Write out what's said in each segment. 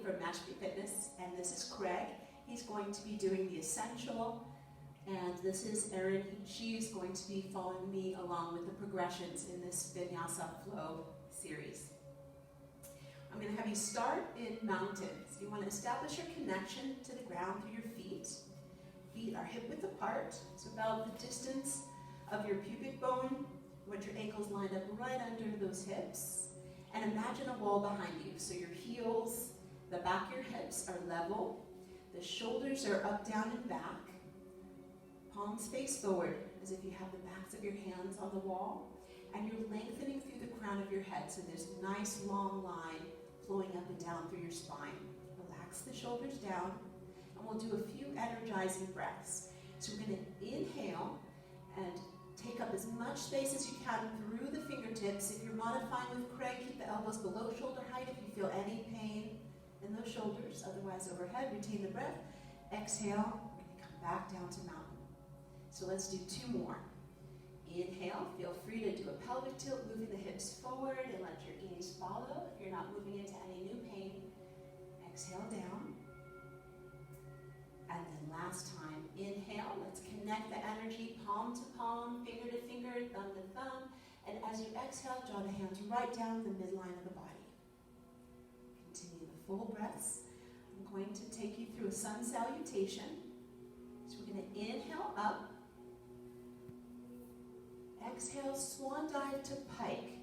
from Mashpee Fitness, and this is Craig. He's going to be doing the essential, and this is Erin. She's going to be following me along with the progressions in this Vinyasa flow series. I'm going to have you start in mountains. You want to establish your connection to the ground through your feet. Feet are hip-width apart, so about the distance of your pubic bone. You want your ankles lined up right under those hips. And imagine a wall behind you. So your heels, the back of your hips are level. The shoulders are up, down, and back. Palms face forward, as if you have the backs of your hands on the wall. And you're lengthening through the crown of your head. So there's a nice long line flowing up and down through your spine. Relax the shoulders down. And we'll do a few energizing breaths. So we're going to inhale and take up as much space as you can through the fingertips. If you're modifying with Craig, keep the elbows below shoulder height if you feel any pain in those shoulders. Otherwise, overhead, retain the breath. Exhale, we're going to come back down to mountain. So let's do two more. Inhale, feel free to do a pelvic tilt, moving the hips forward and let your knees follow if you're not moving into any new pain. Exhale down. And then last time, inhale, let's connect the energy palm to palm, finger to finger, thumb to thumb. And as you exhale, draw the hands right down the midline of the body. Continue the full breaths. I'm going to take you through a sun salutation. So we're going to inhale up. Exhale, swan dive to pike.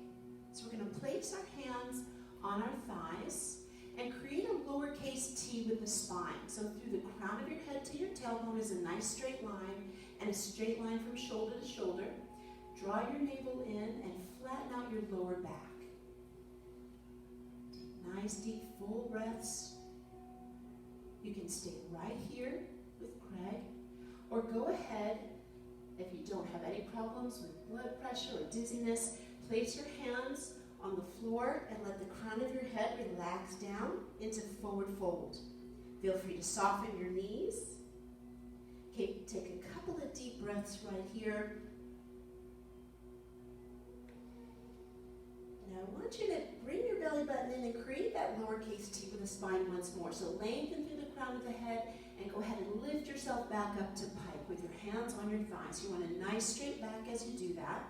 So we're going to place our hands on our thighs and create a lowercase t with the spine. So through the crown of your head to your tailbone is a nice straight line, and a straight line from shoulder to shoulder. Draw your navel in and flatten out your lower back. Take nice deep full breaths. You can stay right here with Craig, or go ahead, if you don't have any problems with blood pressure or dizziness, place your hands on the floor and let the crown of your head relax down into forward fold. Feel free to soften your knees. Okay, take a couple of deep breaths right here. Now I want you to bring your belly button in and create that lowercase t with the spine once more. So lengthen through the crown of the head and go ahead and lift yourself back up to pike with your hands on your thighs. You want a nice straight back as you do that.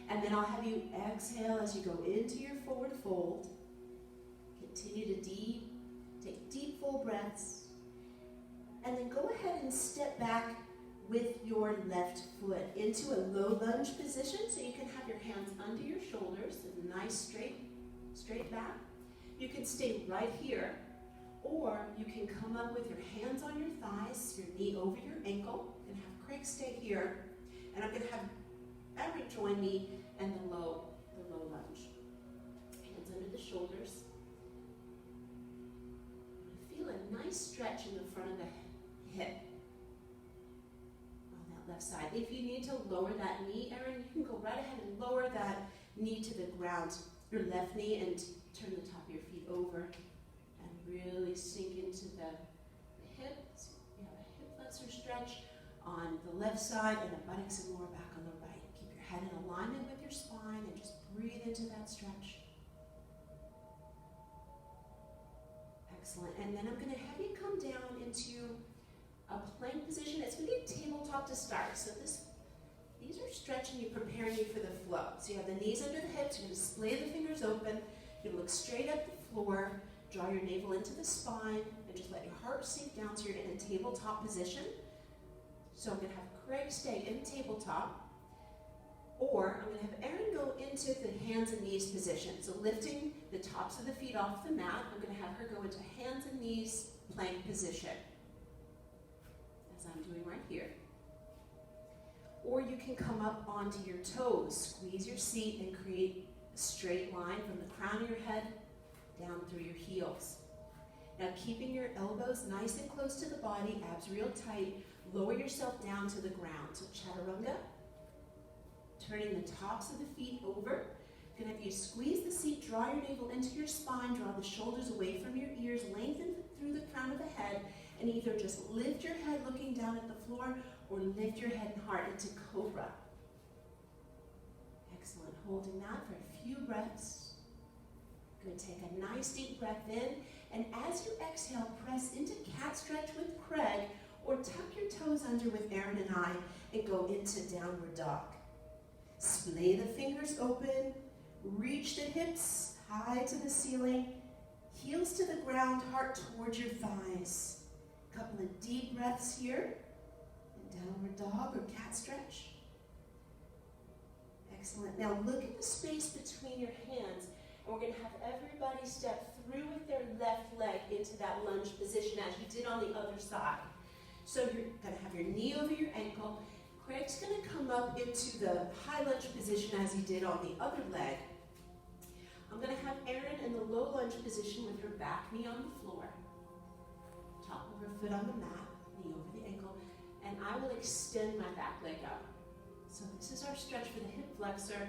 And then I'll have you exhale as you go into your forward fold. Continue to take deep full breaths. And then go ahead and step back with your left foot into a low lunge position, so you can have your hands under your shoulders, a nice straight back. You can stay right here, or you can come up with your hands on your thighs, your knee over your ankle, and have Craig stay here. And I'm going to have Eric join me and the low lunge. Hands under the shoulders. Feel a nice stretch in the front of the hip on that left side. If you need to lower that knee, Erin, you can go right ahead and lower that knee to the ground, your left knee, and turn the top of your feet over and really sink into the hip. So you have a hip flexor stretch on the left side and a buttocks and lower back on the right. Keep your head in alignment with your spine and just breathe into that stretch. Excellent. And then I'm going to have you come down into a plank position. It's going to be a tabletop to start. So these are stretching you, preparing you for the flow. So you have the knees under the hips. You're going to splay the fingers open. You're going to look straight at the floor. Draw your navel into the spine and just let your heart sink down so you're in a tabletop position. So I'm going to have Craig stay in tabletop, or I'm going to have Erin go into the hands and knees position. So lifting the tops of the feet off the mat, I'm going to have her go into hands and knees plank position, as I'm doing right here. Or you can come up onto your toes, squeeze your seat, and create a straight line from the crown of your head down through your heels. Now keeping your elbows nice and close to the body, abs real tight, lower yourself down to the ground. So chaturanga, turning the tops of the feet over. Going to have you squeeze the seat, draw your navel into your spine, draw the shoulders away from your ears, lengthen through the crown of the head, and either just lift your head looking down at the floor or lift your head and heart into cobra. Excellent. Holding that for a few breaths. Good, take a nice deep breath in, and as you exhale, press into cat stretch with Craig, or tuck your toes under with Erin and I, and go into downward dog. Splay the fingers open, reach the hips high to the ceiling, heels to the ground, heart towards your thighs. A couple of deep breaths here, and downward dog or cat stretch. Excellent. Now look at the space between your hands, and we're going to have everybody step through with their left leg into that lunge position as you did on the other side. So you're going to have your knee over your ankle. Craig's going to come up into the high lunge position as he did on the other leg. I'm going to have Erin in the low lunge position with her back knee on the floor, top of her foot on the mat, knee over the ankle, and I will extend my back leg out. So this is our stretch for the hip flexor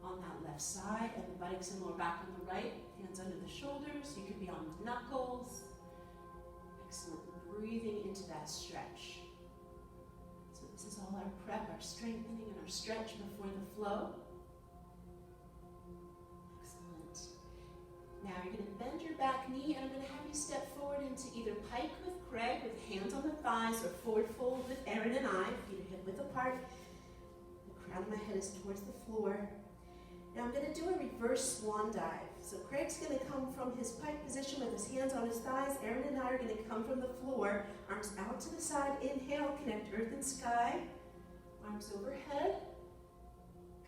on that left side, and the buttocks and lower back on the right, hands under the shoulders. You could be on the knuckles. Excellent. Breathing into that stretch. So this is all our prep, our strengthening, and our stretch before the flow. Excellent. Now you're going to bend your back knee, and I'm going to have you step forward into either pike with Craig, with hands on the thighs, or forward fold with Erin and I, feet are hip width apart. The crown of my head is towards the floor. Now I'm going to do a reverse swan dive. So Craig's going to come from his pike position with his hands on his thighs. Erin and I are going to come from the floor, arms out to the side. Inhale, connect earth and sky. Arms overhead.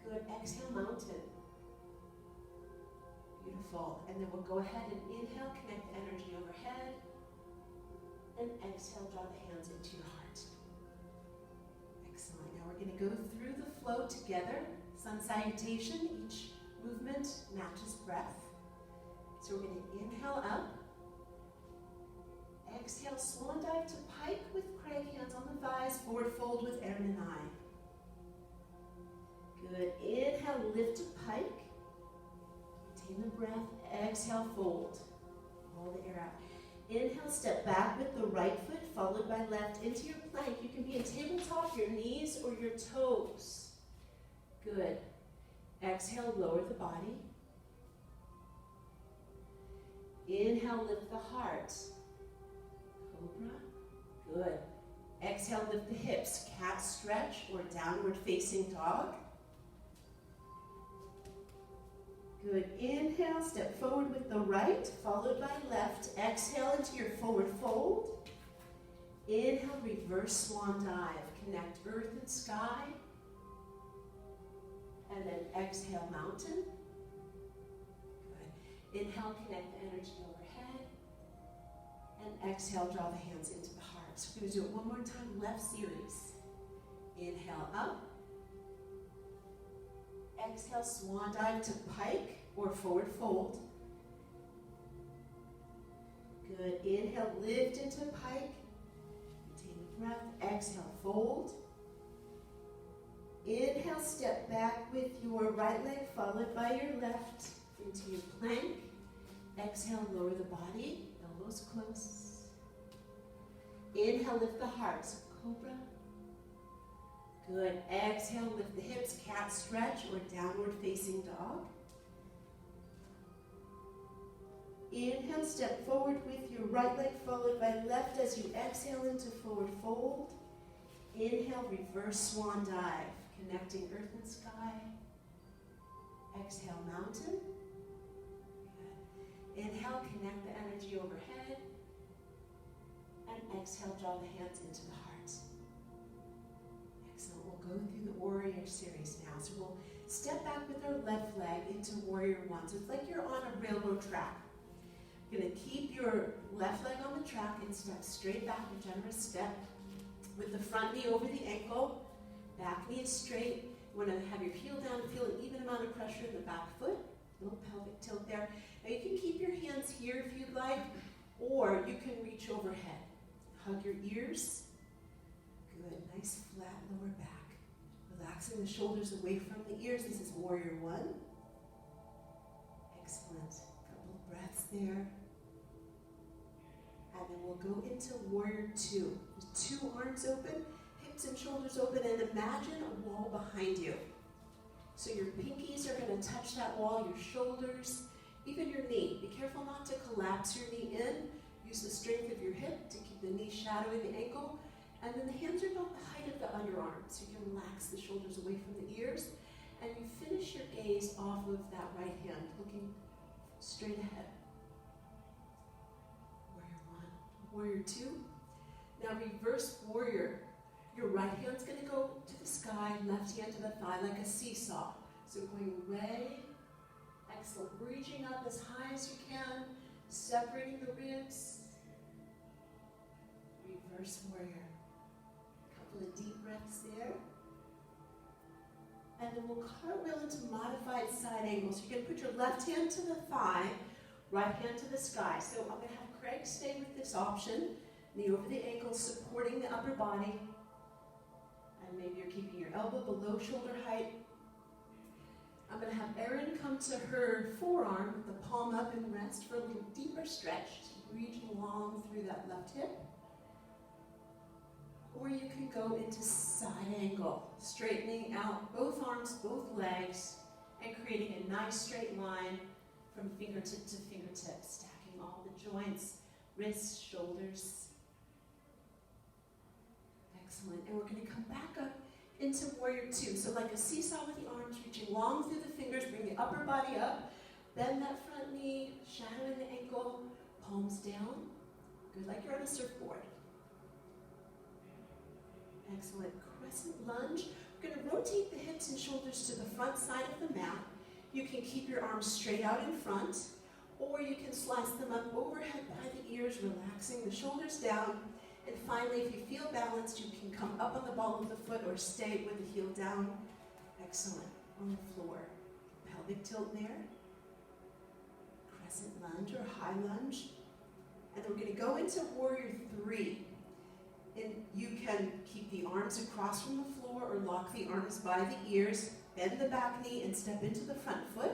Good. Exhale, mountain. Beautiful. And then we'll go ahead and inhale, connect the energy overhead. And exhale, draw the hands into your heart. Excellent. Now we're going to go through the flow together. Sun salutation. Each movement matches breath. So we're going to inhale up. Exhale, swan dive to pike with Craig, hands on the thighs, forward fold with Erin and I. Good. Inhale, lift to pike. Retain the breath. Exhale, fold. Hold the air out. Inhale, step back with the right foot, followed by left into your plank. You can be in tabletop, your knees, or your toes. Good. Exhale, lower the body. Inhale, lift the heart. Cobra. Good. Exhale, lift the hips. Cat stretch or downward facing dog. Good. Inhale, step forward with the right, followed by left. Exhale into your forward fold. Inhale, reverse swan dive. Connect earth and sky. And then exhale, mountain. Good. Inhale, connect the energy overhead. And exhale, draw the hands into the heart. So we're going to do it one more time, left series. Inhale, up. Exhale, swan dive to pike or forward fold. Good. Inhale, lift into pike. Retain the breath. Exhale, fold. Inhale, step back with your right leg followed by your left into your plank. Exhale, lower the body, elbows close. Inhale, lift the heart, so cobra. Good. Exhale, lift the hips, cat stretch or downward facing dog. Inhale, step forward with your right leg followed by left as you exhale into forward fold. Inhale, reverse swan dive. Connecting earth and sky. Exhale, mountain. Good. Inhale, connect the energy overhead. And exhale, draw the hands into the heart. Excellent. We'll go through the warrior series now. So we'll step back with our left leg into warrior one. So it's like you're on a railroad track. You're going to keep your left leg on the track and step straight back, a generous step, with the front knee over the ankle. Back knee is straight. You want to have your heel down, feel an even amount of pressure in the back foot. A little pelvic tilt there. Now you can keep your hands here if you'd like, or you can reach overhead. Hug your ears. Good. Nice flat lower back. Relaxing the shoulders away from the ears. This is warrior one. Excellent. Couple of breaths there. And then we'll go into warrior two. Two arms open. And shoulders open, and imagine a wall behind you. So your pinkies are going to touch that wall, your shoulders, even your knee. Be careful not to collapse your knee in. Use the strength of your hip to keep the knee shadowing the ankle. And then the hands are about the height of the underarm, so you can relax the shoulders away from the ears. And you finish your gaze off of that right hand, looking straight ahead. Warrior 1, Warrior 2. Now reverse warrior. Your right hand's going to go to the sky, left hand to the thigh like a seesaw. So going way, excellent. Reaching up as high as you can, separating the ribs. Reverse warrior. A couple of deep breaths there. And then we'll cartwheel into modified side angles. You're going to put your left hand to the thigh, right hand to the sky. So I'm going to have Craig stay with this option. Knee over the ankle, supporting the upper body. And maybe you're keeping your elbow below shoulder height. I'm going to have Erin come to her forearm with the palm up and rest for a little deeper stretch. Reach long through that left hip. Or you can go into side angle, straightening out both arms, both legs, and creating a nice straight line from fingertip to fingertip, stacking all the joints, wrists, shoulders. Excellent. And we're going to come back up into Warrior 2. So like a seesaw with the arms, reaching long through the fingers, bring the upper body up, bend that front knee, shadowing the ankle, palms down. Good, like you're on a surfboard. Excellent. Crescent lunge. We're going to rotate the hips and shoulders to the front side of the mat. You can keep your arms straight out in front, or you can slice them up overhead by the ears, relaxing the shoulders down. And finally, if you feel balanced, you can come up on the ball of the foot or stay with the heel down. Excellent. On the floor. Pelvic tilt there. Crescent lunge or high lunge. And then we're going to go into Warrior 3. And you can keep the arms across from the floor or lock the arms by the ears, bend the back knee and step into the front foot,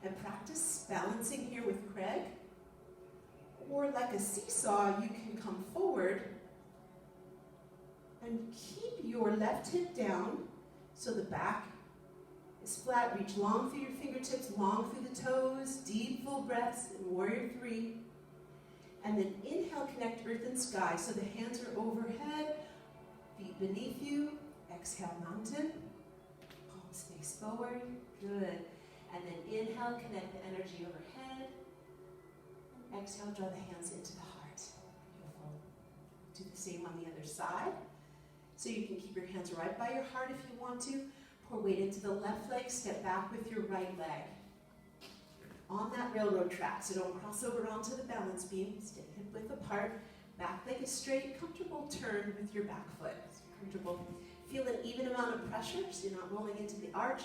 and practice balancing here with Craig. Or like a seesaw, you can come forward and keep your left hip down so the back is flat. Reach long through your fingertips, long through the toes, deep full breaths in Warrior 3. And then inhale, connect earth and sky. So the hands are overhead, feet beneath you. Exhale, mountain. Palms face forward. Good. And then inhale, connect the energy overhead. Exhale, draw the hands into the heart. Beautiful. Do the same on the other side. So you can keep your hands right by your heart if you want to. Pour weight into the left leg, step back with your right leg. On that railroad track, so don't cross over onto the balance beam. Stay hip width apart. Back leg is straight. Comfortable turn with your back foot. Comfortable. Feel an even amount of pressure, so you're not rolling into the arch.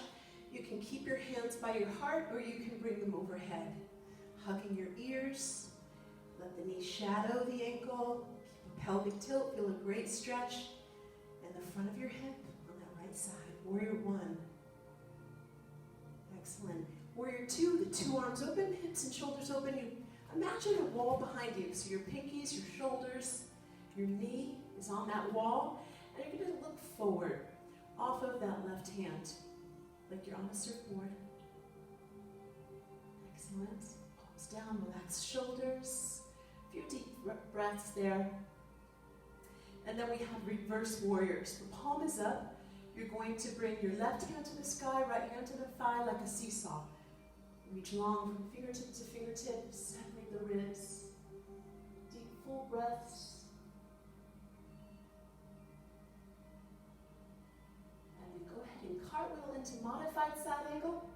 You can keep your hands by your heart, or you can bring them overhead. Hugging your ears. Let the knee shadow the ankle. Keep a pelvic tilt. Feel a great stretch. And the front of your hip on that right side. Warrior 1. Excellent. Warrior 2, the two arms open, hips and shoulders open. You imagine a wall behind you. So your pinkies, your shoulders, your knee is on that wall. And you're going to look forward off of that left hand, like you're on a surfboard. Excellent. Palms down, relax shoulders. A few deep breaths there. And then we have reverse warriors. The palm is up. You're going to bring your left hand to the sky, right hand to the thigh like a seesaw. Reach long from fingertip to fingertip, separate the ribs. Deep, full breaths. And we go ahead and cartwheel into modified side angle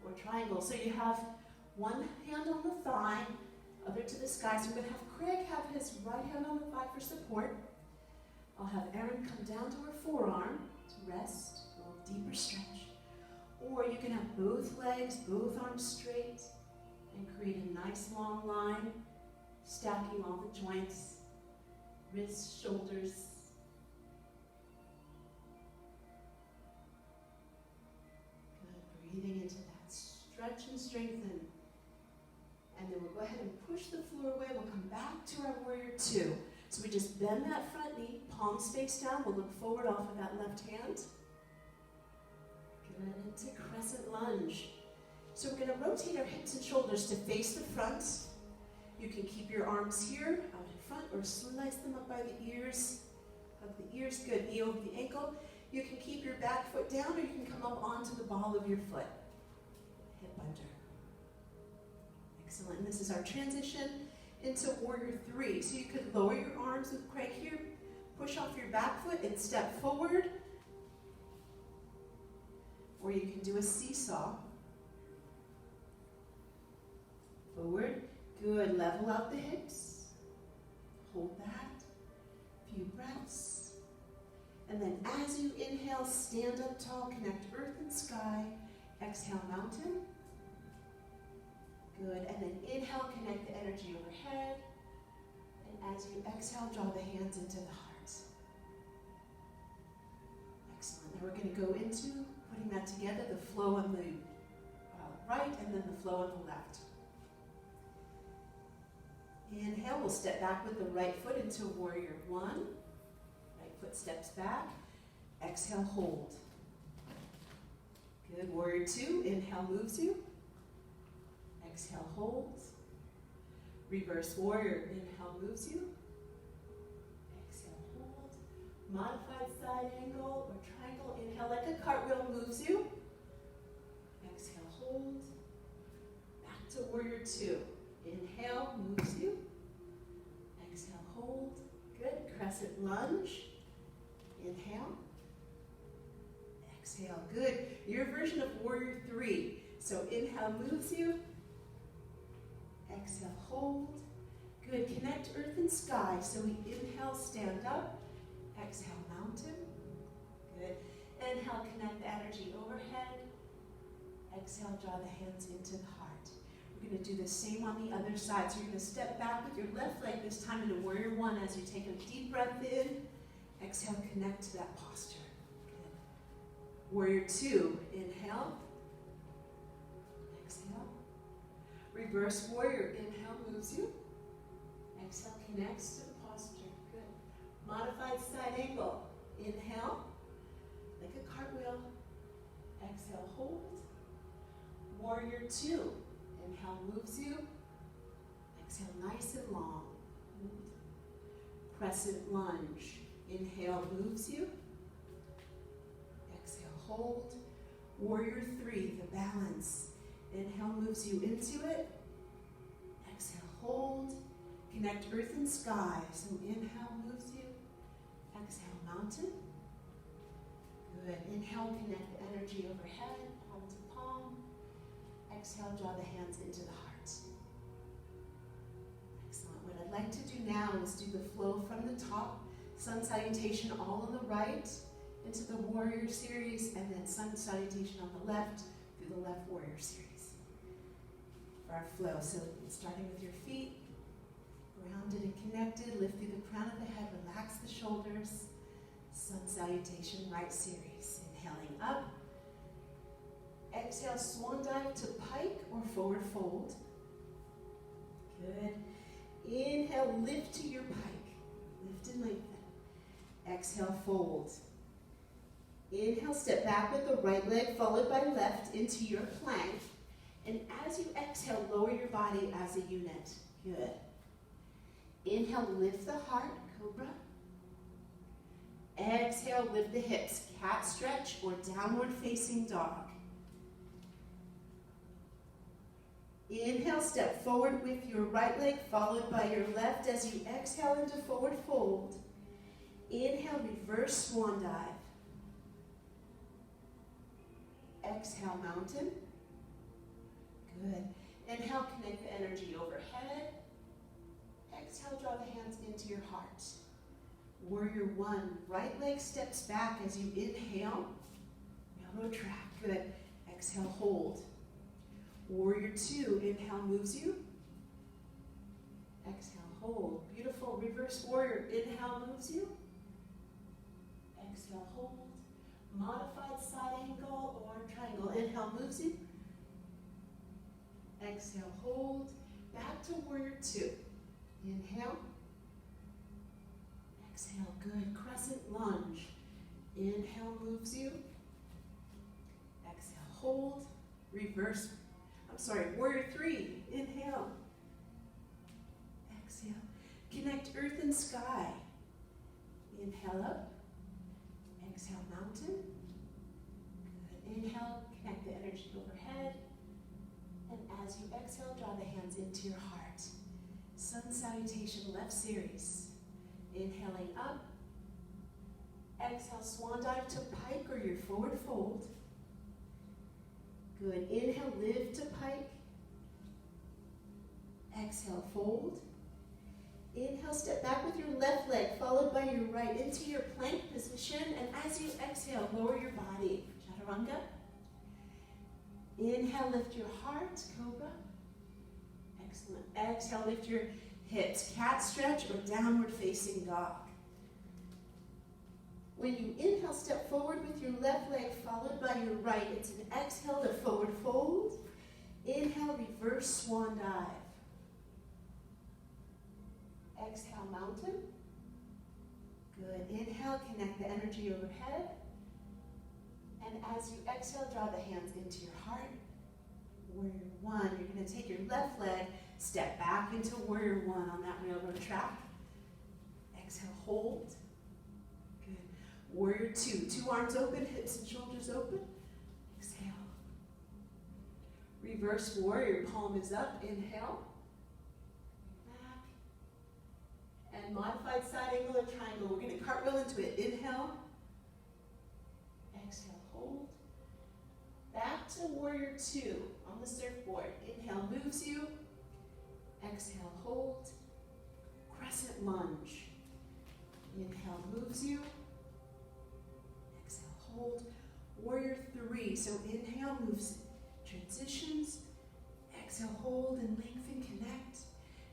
or triangle. So you have one hand on the thigh, other to the sky. So we're going to have Craig have his right hand on the thigh for support. I'll have Erin come down to her forearm to rest, a little deeper stretch. Or you can have both legs, both arms straight, and create a nice long line, stacking all the joints, wrists, shoulders. Good, breathing into that stretch and strengthen. And then we'll go ahead and push the floor away. We'll come back to our Warrior 2. So we just bend that front knee, palms face down. We'll look forward off of that left hand. Good, into crescent lunge. So we're going to rotate our hips and shoulders to face the front. You can keep your arms here out in front or slice them up by the ears. Hug the ears, good. Knee over the ankle. You can keep your back foot down or you can come up onto the ball of your foot. Hip under. Excellent. And this is our transition into warrior three. So you could lower your arms with Craig here, push off your back foot and step forward. Or you can do a seesaw. Forward. Good. Level out the hips. Hold that. Few breaths. And then as you inhale, stand up tall, connect earth and sky. Exhale, mountain. Good. And then inhale, connect the energy overhead. And as you exhale, draw the hands into the heart. Excellent. Now we're going to go into putting that together, the flow on the right and then the flow on the left. Inhale, we'll step back with the right foot into warrior one. Right foot steps back. Exhale, hold. Good. Warrior two, inhale moves you. Exhale, holds. Reverse warrior, inhale moves you. Exhale, hold. Modified side angle or triangle, inhale like a cartwheel moves you. Exhale, hold. Back to warrior two. Inhale, moves you. Exhale, hold. Good. Crescent lunge. Inhale. Exhale. Good. Your version of warrior three. So inhale moves you. Exhale, hold. Good. Connect earth and sky. So we inhale, stand up. Exhale, mountain. Good. Inhale, connect the energy overhead. Exhale, draw the hands into the heart. We're going to do the same on the other side. So you're going to step back with your left leg this time into warrior one as you take a deep breath in. Exhale, connect to that posture. Good. Warrior two, inhale. Exhale. Reverse warrior, inhale moves you. Exhale, connects to the posture. Good. Modified side angle. Inhale, like a cartwheel. Exhale, hold. Warrior two. Inhale moves you. Exhale, nice and long. Crescent lunge. Inhale moves you. Exhale, hold. Warrior three, the balance. Inhale moves you into it. Exhale, hold. Connect earth and sky. So inhale moves you. Exhale, mountain. Good. Inhale, connect the energy overhead, palm to palm. Exhale, draw the hands into the heart. Excellent. What I'd like to do now is do the flow from the top. Sun salutation all on the right into the warrior series, and then sun salutation on the left through the left warrior series. For our flow, so starting with your feet, grounded and connected, lift through the crown of the head, relax the shoulders. Sun salutation, right series. Inhaling up. Exhale, swan dive to pike or forward fold. Good. Inhale, lift to your pike. Lift and lengthen. Exhale, fold. Inhale, step back with the right leg followed by left into your plank. And as you exhale, lower your body as a unit. Good. Inhale, lift the heart, cobra. Exhale, lift the hips, cat stretch or downward facing dog. Inhale, step forward with your right leg followed by your left as you exhale into forward fold. Inhale, reverse swan dive. Exhale, mountain. Good. Inhale, connect the energy overhead. Exhale, draw the hands into your heart. Warrior one, right leg steps back as you inhale. Railroad track, good. Exhale, hold. Warrior two, inhale moves you. Exhale, hold. Beautiful. Reverse warrior, inhale moves you. Exhale, hold. Modified side angle or triangle, inhale moves you. Exhale, hold. Back to warrior two. Inhale. Exhale, good. Crescent lunge. Inhale moves you. Exhale, hold. Reverse Warrior three. Inhale. Exhale. Connect earth and sky. Inhale up. Exhale, mountain. Good. Inhale, connect the energy overhead. And as you exhale, draw the hands into your heart. Sun salutation, left series. Inhaling up. Exhale, swan dive to pike or your forward fold. Good. Inhale, lift to pike. Exhale, fold. Inhale, step back with your left leg, followed by your right into your plank position. And as you exhale, lower your body. Chaturanga. Inhale, lift your heart, cobra. Excellent. Exhale, lift your hips, cat stretch or downward facing dog. When you inhale, step forward with your left leg followed by your right. It's an exhale to forward fold. Inhale, reverse swan dive. Exhale, mountain. Good. Inhale, connect the energy overhead. And as you exhale, draw the hands into your heart. Warrior one. You're going to take your left leg, step back into warrior one on that railroad track. Exhale, hold. Good. Warrior two. Two arms open, hips and shoulders open. Exhale. Reverse warrior. Palm is up. Inhale. Back. And modified side angle or triangle. We're going to cartwheel into it. Inhale. Exhale, hold. Back to warrior two on the surfboard. Inhale moves you. Exhale, hold. Crescent lunge. Inhale moves you. Exhale, hold. Warrior three. So inhale moves, transitions. Exhale, hold and lengthen, connect.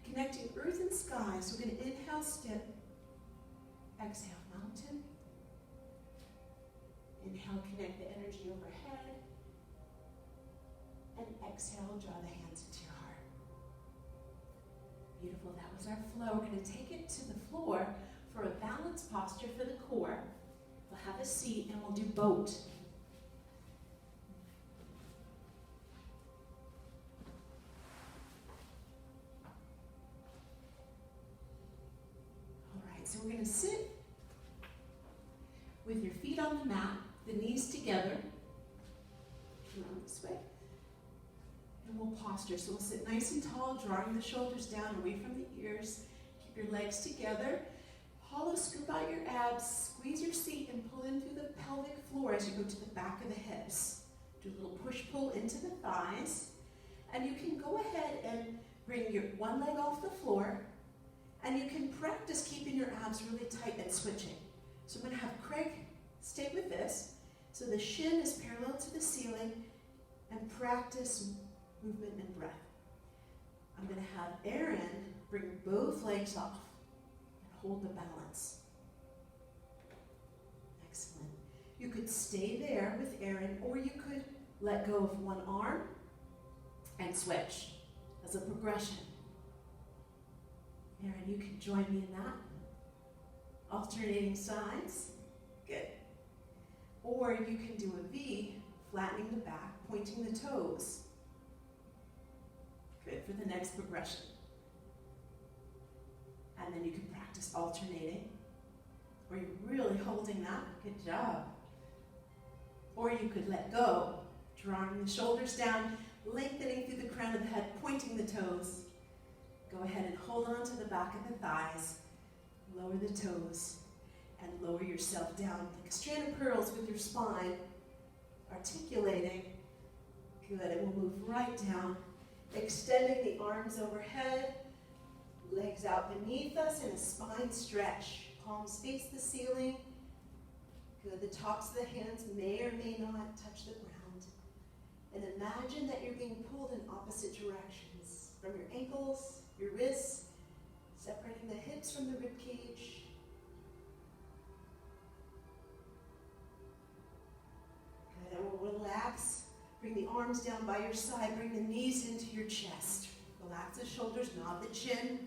Connecting earth and sky. So we're going to inhale, step. Exhale, mountain. Inhale, connect the energy overhead. And exhale, draw the hands into your heart. Beautiful, that was our flow. We're going to take it to the floor for a balanced posture for the core. We'll have a seat and we'll do boat. All right, so we're going to sit with your feet on the mat, the knees together. Come on this way. And we'll posture. So we'll sit nice and tall, drawing the shoulders down away from the ears. Keep your legs together. Hollow scoop out your abs. Squeeze your seat and pull in through the pelvic floor as you go to the back of the hips. Do a little push-pull into the thighs. And you can go ahead and bring your one leg off the floor. And you can practice keeping your abs really tight and switching. So I'm going to have Craig stay with this. So the shin is parallel to the ceiling and practice movement and breath. I'm going to have Aaron bring both legs off and hold the balance. Excellent. You could stay there with Aaron or you could let go of one arm and switch as a progression. Aaron, you can join me in that. Alternating sides. Good. Or you can do a V, flattening the back, pointing the toes. Good for the next progression. And then you can practice alternating. Or you're really holding that. Good job. Or you could let go, drawing the shoulders down, lengthening through the crown of the head, pointing the toes. Go ahead and hold on to the back of the thighs. Lower the toes and lower yourself down like a strand of pearls with your spine, articulating. Good, and we'll move right down, extending the arms overhead, legs out beneath us in a spine stretch. Palms face the ceiling. Good, the tops of the hands may or may not touch the ground. And imagine that you're being pulled in opposite directions from your ankles, your wrists, separating the hips from the rib cage. Good, and we'll relax. Bring the arms down by your side. Bring the knees into your chest. Relax the shoulders, nod the chin.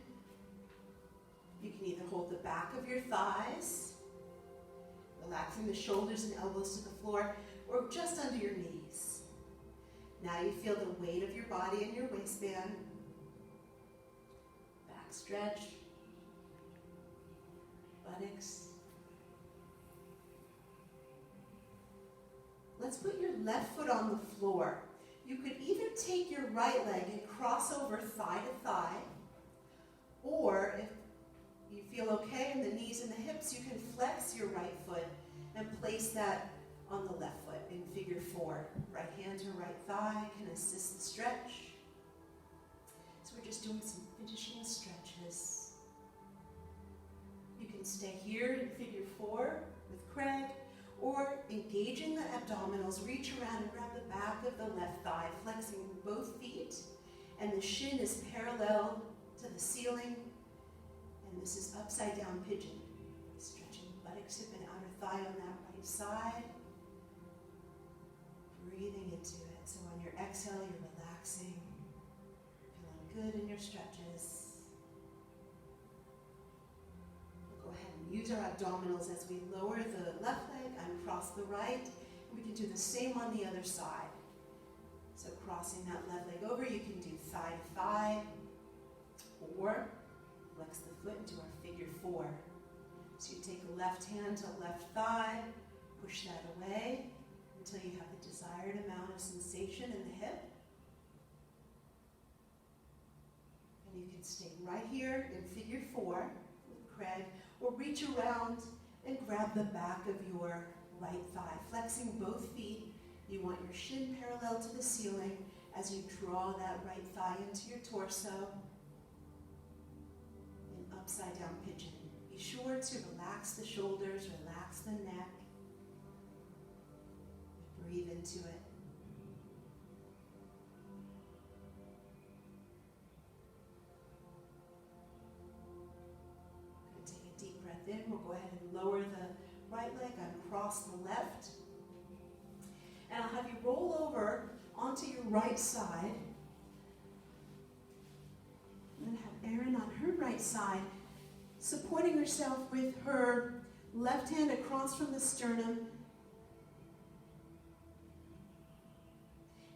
You can either hold the back of your thighs, relaxing the shoulders and elbows to the floor, or just under your knees. Now you feel the weight of your body in your waistband. Back stretch. Buttocks. Let's put your left foot on the floor. You could either take your right leg and cross over thigh to thigh, or if you feel okay in the knees and the hips, you can flex your right foot and place that on the left foot in figure 4. Right hand to right thigh can assist the stretch. So we're just doing some finishing stretches. You can stay here in figure 4 with Craig, or engaging the abdominals, reach around and grab the back of the left thigh, flexing both feet, and the shin is parallel to the ceiling, and this is upside down pigeon. Stretching the buttocks, hip, and outer thigh on that right side. Breathing into it. So on your exhale, you're relaxing, feeling good in your stretches. We'll go ahead and use our abdominals as we lower the left leg, uncross the right. We can do the same on the other side. So crossing that left leg over, you can do thigh to thigh, or flex the foot into our figure 4. So you take the left hand to left thigh, push that away until you have the desired amount of sensation in the hip. And you can stay right here in figure 4 with Craig, or reach around and grab the back of your right thigh, flexing both feet. You want your shin parallel to the ceiling as you draw that right thigh into your torso in upside down pigeon. Be sure to relax the shoulders, relax the neck. Breathe into it. Going to take a deep breath in. We'll go ahead and lower the right leg, uncross the left. And I'll have you roll over onto your right side. And then have Erin on her right side, supporting herself with her left hand across from the sternum.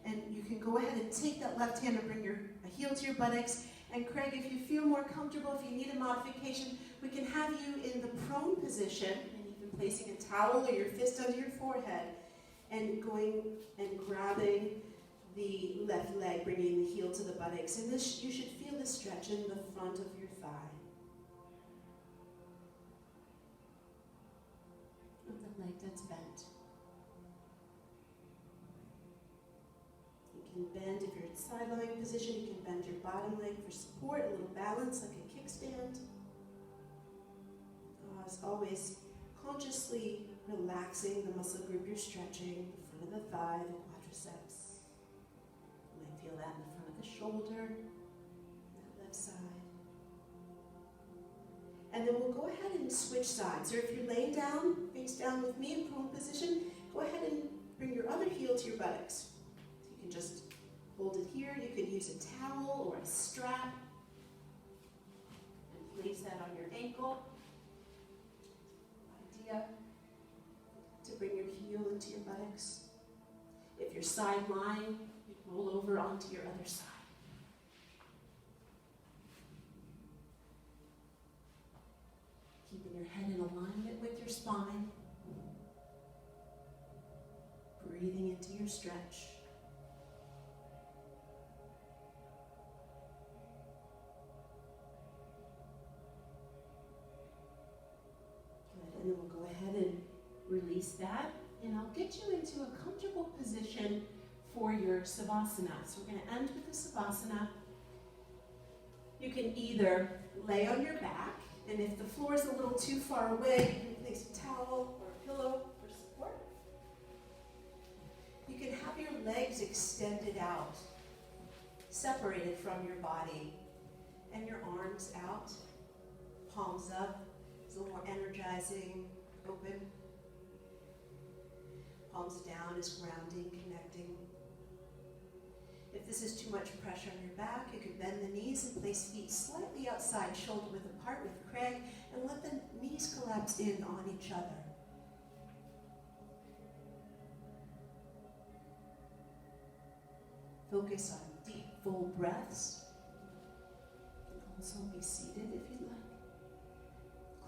And you can go ahead and take that left hand and bring your heel to your buttocks. And Craig, if you feel more comfortable, if you need a modification, we can have you in the prone position, and even placing a towel or your fist under your forehead, and going and grabbing the left leg, bringing the heel to the buttocks. And this, you should feel the stretch in the front of your thigh. Of the leg that's bent. You can bend, if you're in side lying position, you can bend your bottom leg for support, a little balance like a kickstand. As always, consciously relaxing the muscle group you're stretching, the front of the thigh, the quadriceps. You might feel that in the front of the shoulder, that left side. And then we'll go ahead and switch sides. Or if you're laying down, face down with me in prone position, go ahead and bring your other heel to your buttocks. So you can just hold it here. You could use a towel or a strap and place that on your ankle. Idea to bring your heel into your buttocks. If you're side lying, you roll over onto your other side. Keeping your head in alignment with your spine. Breathing into your stretch. Good, and then we'll go ahead and release that, and I'll get you into a comfortable position for your Savasana. So we're going to end with the Savasana. You can either lay on your back, and if the floor is a little too far away, you can place a towel or a pillow for support. You can have your legs extended out, separated from your body, and your arms out, palms up. It's a little more energizing, open. Palms down is grounding, connecting. If this is too much pressure on your back, you can bend the knees and place feet slightly outside, shoulder width apart with Craig, and let the knees collapse in on each other. Focus on deep, full breaths. You can also be seated if you'd like.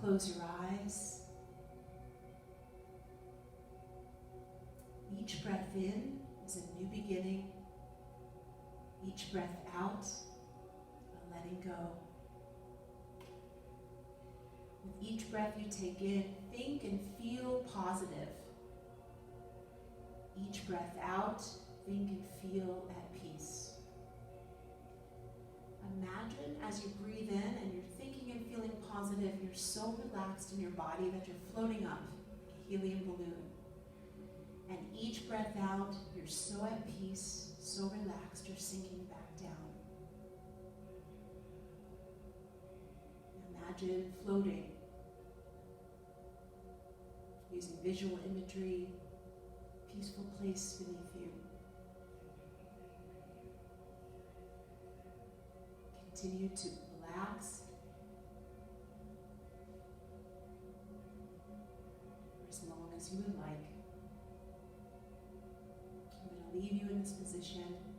Close your eyes. Each breath in is a new beginning. Each breath out, a letting go. With each breath you take in, think and feel positive. Each breath out, think and feel at peace. Imagine as you breathe in and you're thinking and feeling positive, you're so relaxed in your body that you're floating up like a helium balloon. And each breath out, you're so at peace, so relaxed, you're sinking back down. Imagine floating, using visual imagery, peaceful place beneath you. Continue to relax for as long as you would like. I'm going to leave you in this position